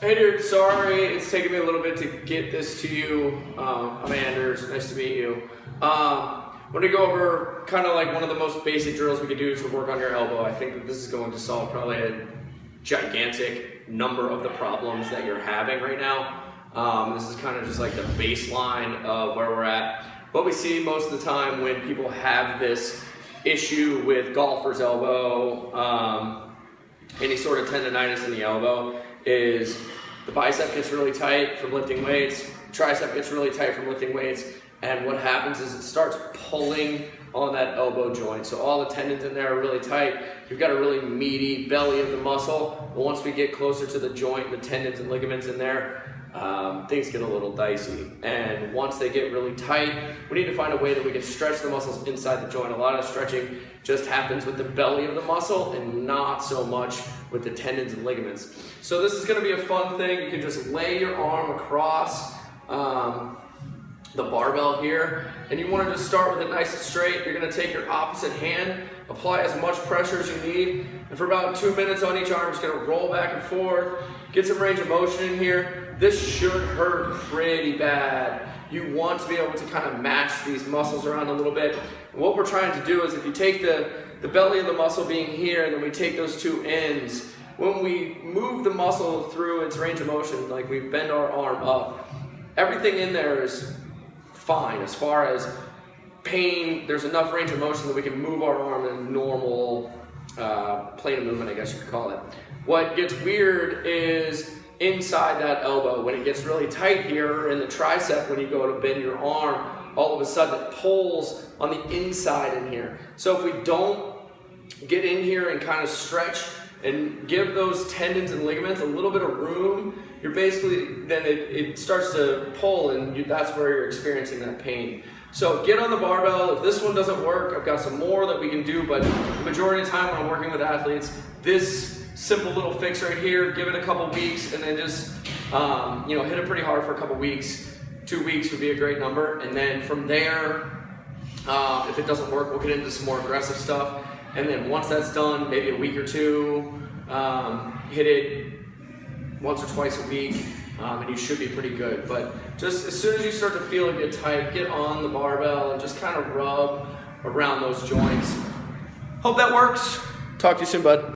Hey dude, sorry it's taken me a little bit to get this to you. I'm Anders, nice to meet you. I'm going to go over kind of like one of the most basic drills we could do to work on your elbow. I think that this is going to solve probably a gigantic number of the problems that you're having right now. This is kind of just like the baseline of where we're at. What we see most of the time when people have this issue with golfer's elbow, any sort of tendonitis in the elbow, is the bicep gets really tight from lifting weights, tricep gets really tight from lifting weights, and what happens is it starts pulling on that elbow joint. So all the tendons in there are really tight. You've got a really meaty belly of the muscle, but once we get closer to the joint, the tendons and ligaments in there, things get a little dicey. And once they get really tight, we need to find a way that we can stretch the muscles inside the joint. A lot of stretching just happens with the belly of the muscle and not so much with the tendons and ligaments. So this is going to be a fun thing. You can just lay your arm across the barbell here, and you want to just start with it nice and straight. You're going to take your opposite hand, apply as much pressure as you need, and for about 2 minutes on each arm, just going to roll back and forth, get some range of motion in here. This should hurt pretty bad. You want to be able to kind of match these muscles around a little bit. And what we're trying to do is, if you take the belly of the muscle being here, and then we take those two ends, when we move the muscle through its range of motion, like we bend our arm up, everything in there is fine. As far as pain, there's enough range of motion that we can move our arm in a normal plane of movement, I guess you could call it. What gets weird is inside that elbow, when it gets really tight here in the tricep, when you go to bend your arm, all of a sudden it pulls on the inside in here. So if we don't get in here and kind of stretch and give those tendons and ligaments a little bit of room, you're basically, then it starts to pull, and that's where you're experiencing that pain. So get on the barbell. If this one doesn't work, I've got some more that we can do, but the majority of the time when I'm working with athletes, this simple little fix right here, give it a couple weeks, and then just hit it pretty hard for a couple weeks. 2 weeks would be a great number, and then from there, if it doesn't work, we'll get into some more aggressive stuff. And then once that's done, maybe a week or two, hit it once or twice a week, and you should be pretty good. But just as soon as you start to feel it get tight, get on the barbell and just kind of rub around those joints. Hope that works. Talk to you soon, bud.